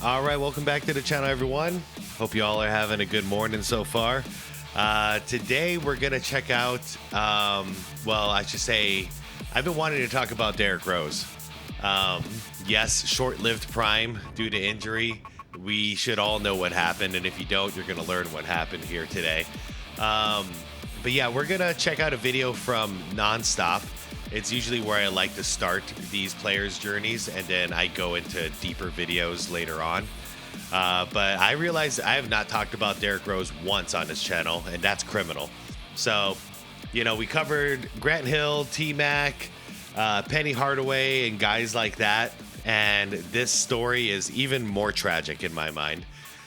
All right, welcome back to the channel, everyone. Hope you all are having a good morning so far. Today we're gonna check out, well, I should say, I've been wanting to talk about Derrick Rose. Yes, short-lived prime due to injury. We should all know what happened, and if you don't, you're gonna learn what happened here today. But yeah, we're gonna check out a video from Nonstop. It's usually where I like to start these players' journeys, and then I go into deeper videos later on. But I realized I have not talked about Derrick Rose once on this channel, and that's criminal. So, you know, we covered Grant Hill, T-Mac, Penny Hardaway, and guys like that. And this story is even more tragic in my mind.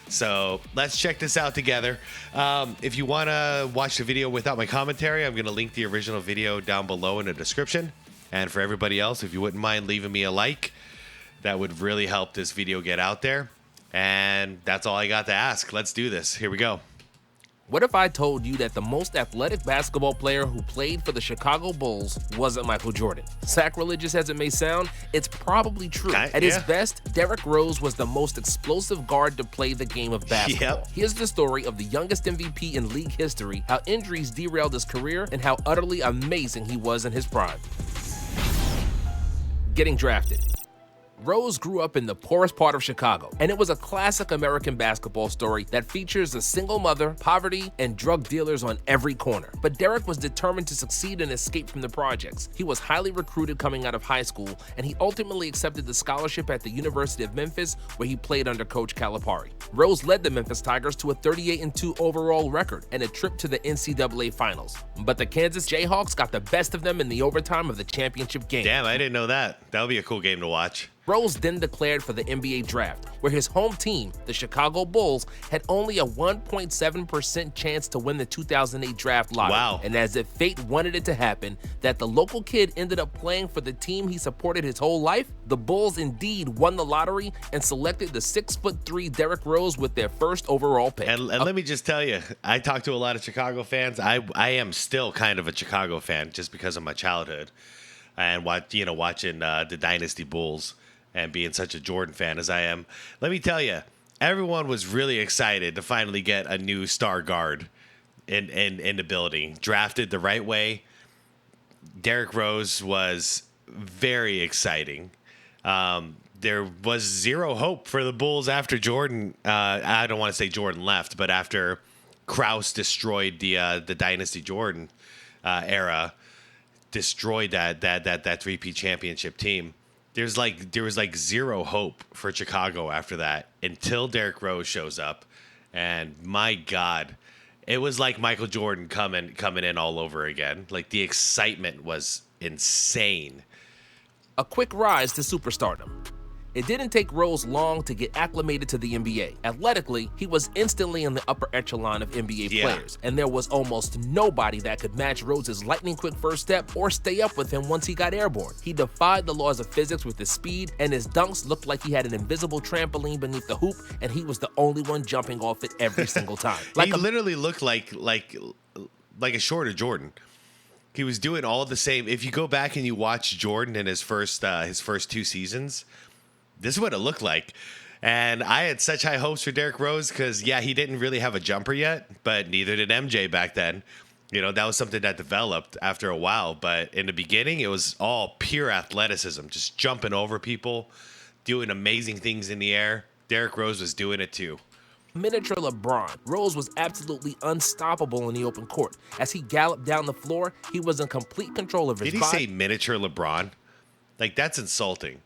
So let's check this out together. If you want to watch the video without my commentary, I'm going to link the original video down below in the description. And for everybody else, if you wouldn't mind leaving me a like, that would really help this video get out there. And that's all I got to ask. Let's do this. Here we go. What if I told you that the most athletic basketball player who played for the Chicago Bulls wasn't Michael Jordan? Sacrilegious as it may sound, it's probably true. At his best, Derrick Rose was the most explosive guard to play the game of basketball. Yep. Here's the story of the youngest MVP in league history, how injuries derailed his career, and how utterly amazing he was in his prime. Getting drafted. Rose grew up in the poorest part of Chicago, and it was a classic American basketball story that features a single mother, poverty, and drug dealers on every corner. But Derrick was determined to succeed and escape from the projects. He was highly recruited coming out of high school, and he ultimately accepted the scholarship at the University of Memphis, where he played under Coach Calipari. Rose led the Memphis Tigers to a 38-2 overall record and a trip to the NCAA Finals. But the Kansas Jayhawks got the best of them in the overtime of the championship game. Damn, I didn't know that. That would be a cool game to watch. Rose then declared for the NBA draft, where his home team, the Chicago Bulls, had only a 1.7% chance to win the 2008 draft lottery. Wow. And as if fate wanted it to happen, that the local kid ended up playing for the team he supported his whole life, the Bulls indeed won the lottery and selected the 6'3" Derrick Rose with their first overall pick. And let me just tell you, I talk to a lot of Chicago fans. I am still kind of a Chicago fan just because of my childhood and watching the Dynasty Bulls. And being such a Jordan fan as I am, let me tell you, everyone was really excited to finally get a new star guard in the building. Drafted the right way. Derrick Rose was very exciting. There was zero hope for the Bulls after Jordan. I don't want to say Jordan left, but after Krause destroyed the Dynasty Jordan era, destroyed that three-peat championship team. There was like zero hope for Chicago after that until Derrick Rose shows up, and my God, it was like Michael Jordan coming in all over again. Like the excitement was insane. A quick rise to superstardom. It didn't take Rose long to get acclimated to the NBA. Athletically, he was instantly in the upper echelon of NBA players, and there was almost nobody that could match Rose's lightning-quick first step or stay up with him once he got airborne. He defied the laws of physics with his speed, and his dunks looked like he had an invisible trampoline beneath the hoop, and he was the only one jumping off it every single time. He literally looked like a shorter Jordan. He was doing all the same. If you go back and you watch Jordan in his first 2 seasons, this is what it looked like. And I had such high hopes for Derrick Rose because, yeah, he didn't really have a jumper yet, but neither did MJ back then. You know, that was something that developed after a while. But in the beginning, it was all pure athleticism, just jumping over people, doing amazing things in the air. Derrick Rose was doing it too. Miniature LeBron, Rose was absolutely unstoppable in the open court. As he galloped down the floor, he was in complete control of his body. Did he say miniature LeBron? Like, that's insulting.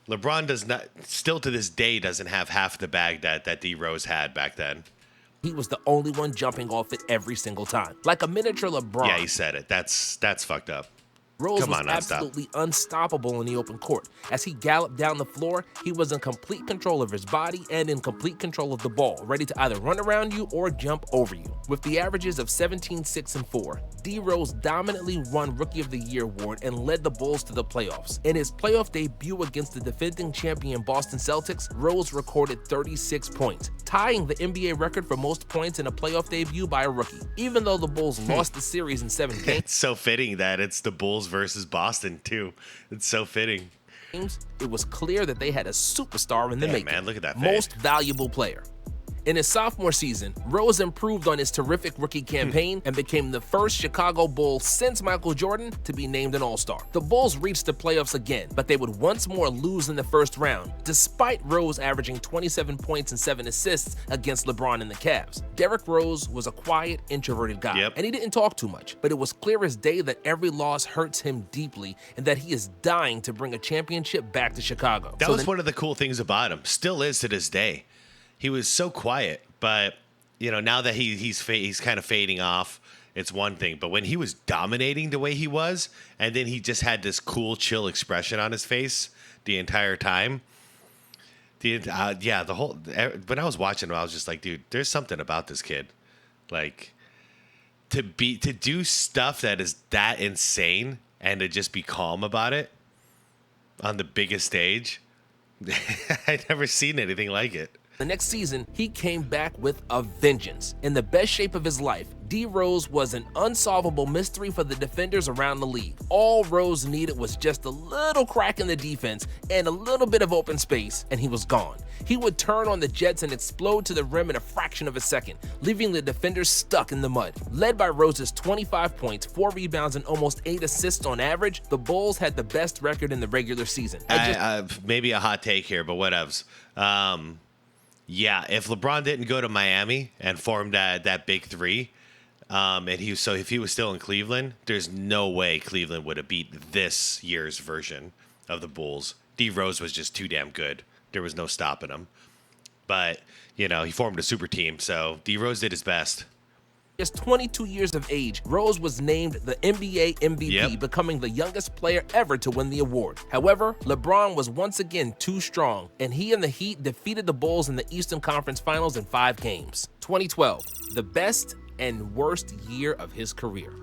LeBron does not, still to this day, doesn't have half the bag that D Rose had back then. He was the only one jumping off it every single time. Like a miniature LeBron. Yeah, he said it. That's fucked up. Rose was absolutely unstoppable in the open court. As he galloped down the floor, he was in complete control of his body and in complete control of the ball, ready to either run around you or jump over you. With the averages of 17, 6, and 4, D Rose dominantly won Rookie of the Year award and led the Bulls to the playoffs. In his playoff debut against the defending champion Boston Celtics, Rose recorded 36 points, tying the NBA record for most points in a playoff debut by a rookie. Even though the Bulls lost the series in 7 games. It's so fitting that it's the Bulls versus Boston too. It's so fitting. games, it was clear that they had a superstar in the making. Man, look at that Most fade. valuable player. In his sophomore season, Rose improved on his terrific rookie campaign and became the first Chicago Bull since Michael Jordan to be named an All-Star. The Bulls reached the playoffs again, but they would once more lose in the first round, despite Rose averaging 27 points and 7 assists against LeBron and the Cavs. Derrick Rose was a quiet, introverted guy, and he didn't talk too much, but it was clear as day that every loss hurts him deeply and that he is dying to bring a championship back to Chicago. That was one of the cool things about him. Still is to this day. He was so quiet, but now that he's kind of fading off, it's one thing. But when he was dominating the way he was, and then he just had this cool, chill expression on his face the entire time. When I was watching him, I was just like, dude, there's something about this kid. Like to do stuff that is that insane and to just be calm about it on the biggest stage. I'd never seen anything like it. The next season, he came back with a vengeance. In the best shape of his life, D. Rose was an unsolvable mystery for the defenders around the league. All Rose needed was just a little crack in the defense and a little bit of open space, and he was gone. He would turn on the Jets and explode to the rim in a fraction of a second, leaving the defenders stuck in the mud. Led by Rose's 25 points, 4 rebounds, and almost 8 assists on average, the Bulls had the best record in the regular season. Maybe a hot take here, but whatevs. Yeah, if LeBron didn't go to Miami and form that big three, if he was still in Cleveland, there's no way Cleveland would have beat this year's version of the Bulls. D. Rose was just too damn good. There was no stopping him. But, he formed a super team, so D. Rose did his best. Just 22 years of age, Rose was named the NBA MVP, becoming the youngest player ever to win the award. However, LeBron was once again too strong, and he and the Heat defeated the Bulls in the Eastern Conference Finals in 5 games. 2012, the best and worst year of his career.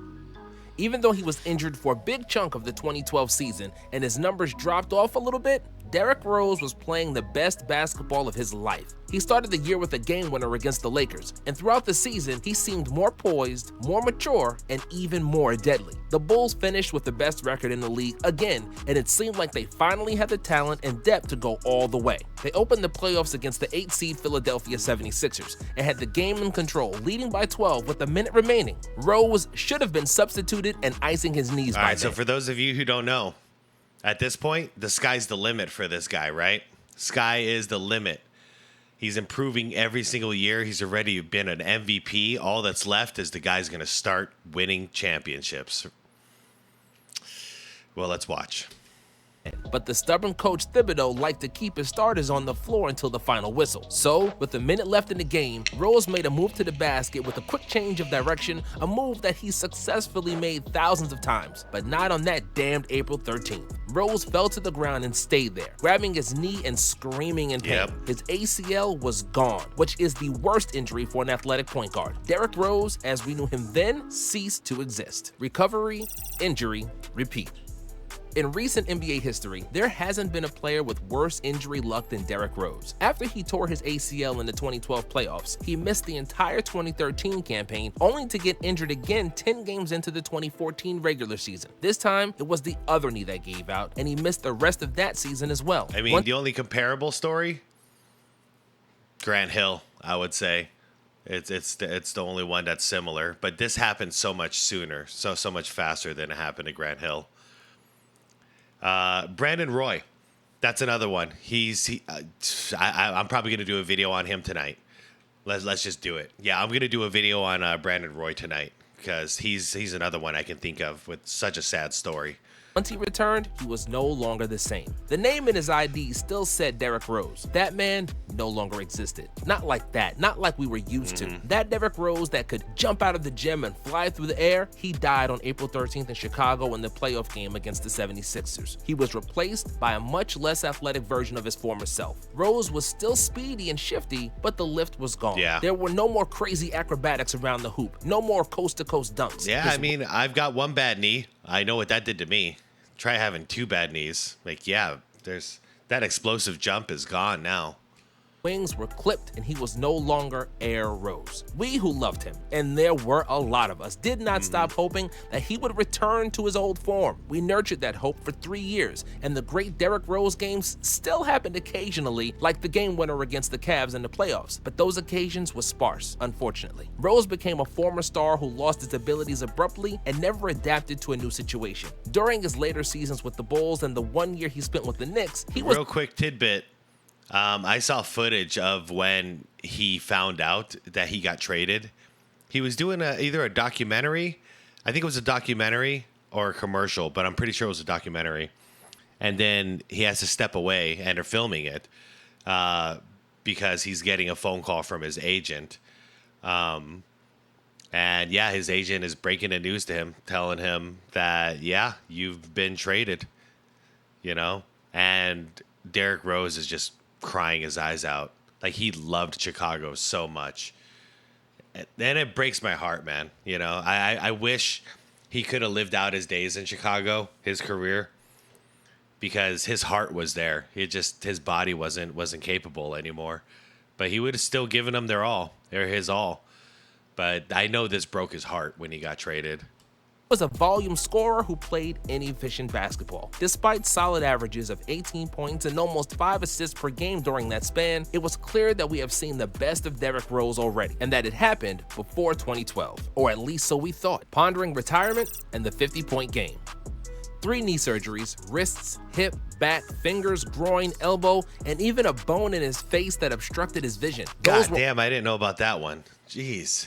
Even though he was injured for a big chunk of the 2012 season and his numbers dropped off a little bit, Derrick Rose was playing the best basketball of his life. He started the year with a game winner against the Lakers, and throughout the season, he seemed more poised, more mature, and even more deadly. The Bulls finished with the best record in the league again, and it seemed like they finally had the talent and depth to go all the way. They opened the playoffs against the 8-seed Philadelphia 76ers and had the game in control, leading by 12 with a minute remaining. Rose should have been substituted and icing his knees by then. So for those of you who don't know, at this point, the sky's the limit for this guy, right? Sky is the limit. He's improving every single year. He's already been an MVP. All that's left is the guy's going to start winning championships. Well, let's watch. But the stubborn coach Thibodeau liked to keep his starters on the floor until the final whistle. So, with a minute left in the game, Rose made a move to the basket with a quick change of direction, a move that he successfully made thousands of times, but not on that damned April 13th. Rose fell to the ground and stayed there, grabbing his knee and screaming in pain. His ACL was gone, which is the worst injury for an athletic point guard. Derrick Rose, as we knew him then, ceased to exist. Recovery, injury, repeat. In recent NBA history, there hasn't been a player with worse injury luck than Derrick Rose. After he tore his ACL in the 2012 playoffs, he missed the entire 2013 campaign, only to get injured again 10 games into the 2014 regular season. This time, it was the other knee that gave out, and he missed the rest of that season as well. I mean, the only comparable story, Grant Hill, I would say. It's the only one that's similar, but this happened so much sooner, so much faster than it happened to Grant Hill. Brandon Roy, that's another one. I'm probably gonna do a video on him tonight. Let's just do it. Yeah, I'm gonna do a video on Brandon Roy tonight because he's another one I can think of with such a sad story. Once he returned, he was no longer the same. The name in his ID still said Derrick Rose. That man no longer existed. Not like that, not like we were used to. That Derrick Rose that could jump out of the gym and fly through the air, he died on April 13th in Chicago in the playoff game against the 76ers. He was replaced by a much less athletic version of his former self. Rose was still speedy and shifty, but the lift was gone. Yeah. There were no more crazy acrobatics around the hoop, no more coast-to-coast dunks. Yeah, I mean, I've got one bad knee. I know what that did to me. Try having 2 bad knees. Like, yeah, there's that explosive jump is gone now. Wings were clipped and he was no longer Air Rose. We who loved him, and there were a lot of us, did not stop hoping that he would return to his old form. We nurtured that hope for 3 years, and the great Derrick Rose games still happened occasionally, like the game winner against the Cavs in the playoffs, but those occasions were sparse, unfortunately. Rose became a former star who lost his abilities abruptly and never adapted to a new situation. During his later seasons with the Bulls and the 1 year he spent with the Knicks, he was— Real quick tidbit. I saw footage of when he found out that he got traded. He was doing either a documentary, I think it was a documentary or a commercial, but I'm pretty sure it was a documentary. And then he has to step away and they're filming it because he's getting a phone call from his agent. And yeah, his agent is breaking the news to him, telling him that, yeah, you've been traded, you know? And Derrick Rose is just crying his eyes out. Like, he loved Chicago so much. And it breaks my heart, man. You know, I wish he could have lived out his days in Chicago, his career, because his heart was there. His body wasn't capable anymore. But he would have still given them their all. They're his all. But I know this broke his heart when he got traded. Was a volume scorer who played inefficient basketball. Despite solid averages of 18 points and almost 5 assists per game during that span, it was clear that we have seen the best of Derrick Rose already, and that it happened before 2012, or at least so we thought, pondering retirement and the 50-point game. 3 knee surgeries, wrists, hip, back, fingers, groin, elbow, and even a bone in his face that obstructed his vision. God damn, I didn't know about that one. Jeez.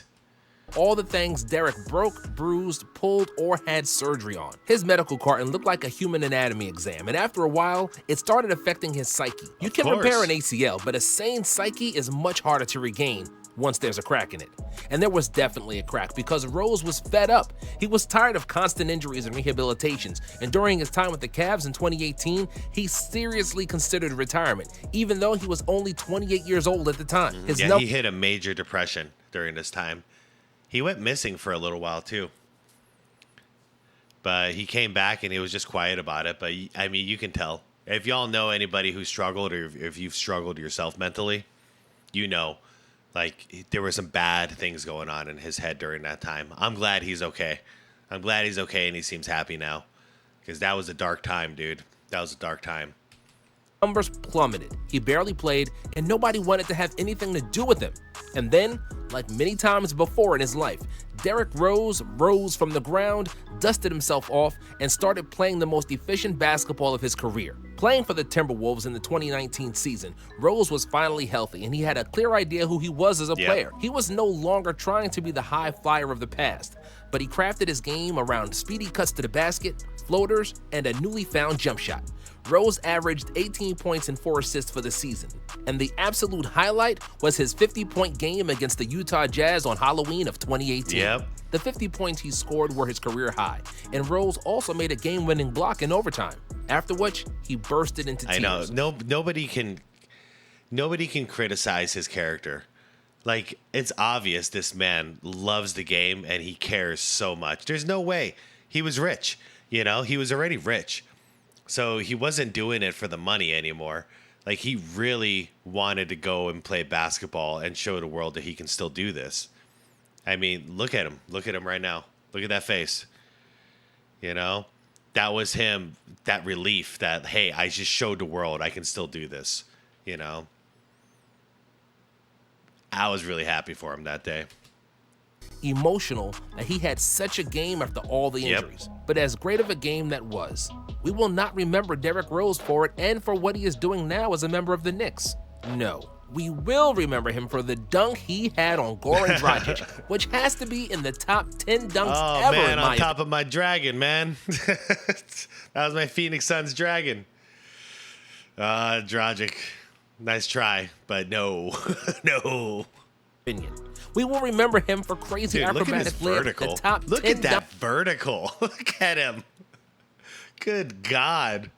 All the things Derrick broke, bruised, pulled, or had surgery on. His medical carton looked like a human anatomy exam, and after a while, it started affecting his psyche. You can repair an ACL, but a sane psyche is much harder to regain once there's a crack in it. And there was definitely a crack because Rose was fed up. He was tired of constant injuries and rehabilitations, and during his time with the Cavs in 2018, he seriously considered retirement, even though he was only 28 years old at the time. He hit a major depression during this time. He went missing for a little while, too. But he came back, and he was just quiet about it. But, I mean, you can tell. If y'all know anybody who struggled or if you've struggled yourself mentally, you know, like, there were some bad things going on in his head during that time. I'm glad he's okay. I'm glad he's okay, and he seems happy now. Because that was a dark time, dude. That was a dark time. Numbers plummeted. He barely played, and nobody wanted to have anything to do with him. And then, like many times before in his life, Derrick Rose rose from the ground, dusted himself off, and started playing the most efficient basketball of his career. Playing for the Timberwolves in the 2019 season, Rose was finally healthy, and he had a clear idea who he was as a player. He was no longer trying to be the high flyer of the past, but he crafted his game around speedy cuts to the basket, floaters, and a newly found jump shot. Rose averaged 18 points and 4 assists for the season, and the absolute highlight was his 50-point game against the Utah Jazz on Halloween of 2018. Yep. The 50 points he scored were his career high, and Rose also made a game-winning block in overtime, after which he bursted into tears. I know. Nobody can criticize his character. Like, it's obvious this man loves the game and he cares so much. There's no way. He was rich, you know? He was already rich. So he wasn't doing it for the money anymore. Like, he really wanted to go and play basketball and show the world that he can still do this. I mean, look at him. Look at him right now. Look at that face. You know? That was him, that relief that, hey, I just showed the world I can still do this. You know? I was really happy for him that day. Emotional that he had such a game after all the injuries. But as great of a game that was, we will not remember Derrick Rose for it and for what he is doing now as a member of the Knicks. No, we will remember him for the dunk he had on Goran Dragic, which has to be in the top 10 dunks ever in my on top of my dragon, man. That was my Phoenix Suns dragon. Dragic. Nice try, but no. No. Opinion. We will remember him for crazy acrobatic vertical. Look at that vertical. Look at him. Good God.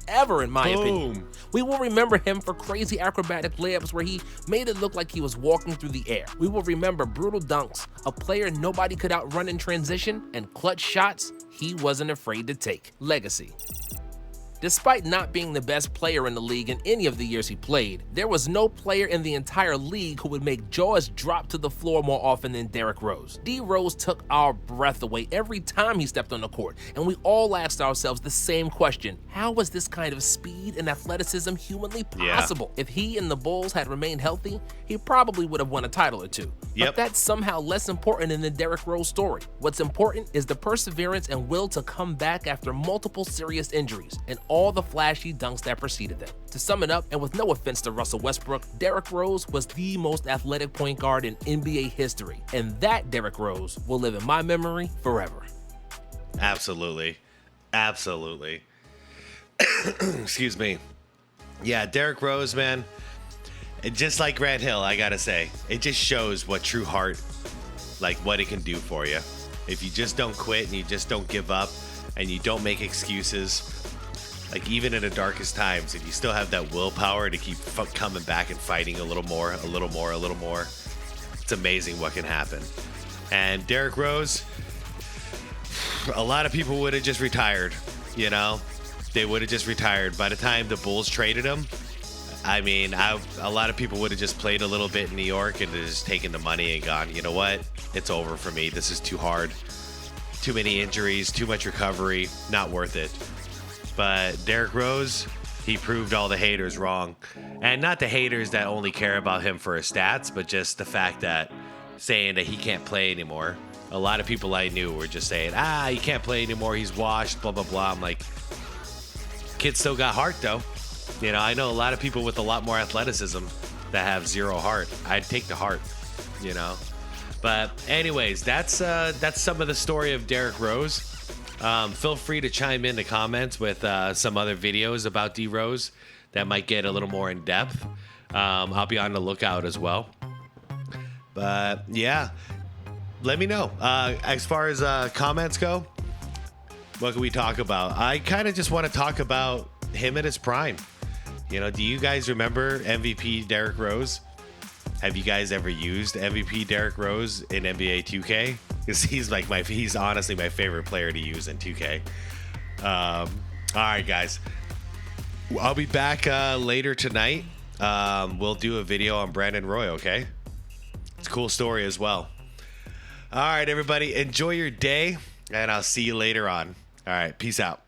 Ever, in my opinion. We will remember him for crazy acrobatic layups where he made it look like he was walking through the air. We will remember brutal dunks, a player nobody could outrun in transition, and clutch shots he wasn't afraid to take. Legacy. Despite not being the best player in the league in any of the years he played, there was no player in the entire league who would make jaws drop to the floor more often than Derrick Rose. D. Rose took our breath away every time he stepped on the court, and we all asked ourselves the same question: how was this kind of speed and athleticism humanly possible? If he and the Bulls had remained healthy, he probably would have won a title or two. But that's somehow less important in the Derrick Rose story. What's important is the perseverance and will to come back after multiple serious injuries and all the flashy dunks that preceded them. To sum it up, and with no offense to Russell Westbrook, Derrick Rose was the most athletic point guard in NBA history, and that Derrick Rose will live in my memory forever. Absolutely. Absolutely. Excuse me. Yeah, Derrick Rose, man. Just like Grant Hill, I gotta say, it just shows what true heart, like what it can do for you. If you just don't quit and you just don't give up and you don't make excuses, like even in the darkest times, if you still have that willpower to keep coming back and fighting a little more, it's amazing what can happen. And Derrick Rose, a lot of people would have just retired, you know? They would have just retired. By the time the Bulls traded him, I mean, a lot of people would have just played a little bit in New York and just taken the money and gone, you know what? It's over for me. This is too hard. Too many injuries, too much recovery, not worth it. But Derrick Rose, he proved all the haters wrong. And not the haters that only care about him for his stats, but just the fact that saying that he can't play anymore. A lot of people I knew were just saying, he can't play anymore. He's washed, blah, blah, blah. I'm like, kid still got heart, though. You know, I know a lot of people with a lot more athleticism that have zero heart. I'd take the heart, you know. But anyways, that's some of the story of Derrick Rose. Feel free to chime in the comments with some other videos about D Rose that might get a little more in depth. I'll be on the lookout as well. But yeah, let me know. As far as comments go, what can we talk about? I kind of just want to talk about him at his prime. You know, do you guys remember MVP Derrick Rose? Have you guys ever used MVP Derrick Rose in NBA 2K? Because he's honestly my favorite player to use in 2K. All right, guys. I'll be back later tonight. We'll do a video on Brandon Roy, okay? It's a cool story as well. All right, everybody. Enjoy your day, and I'll see you later on. All right, peace out.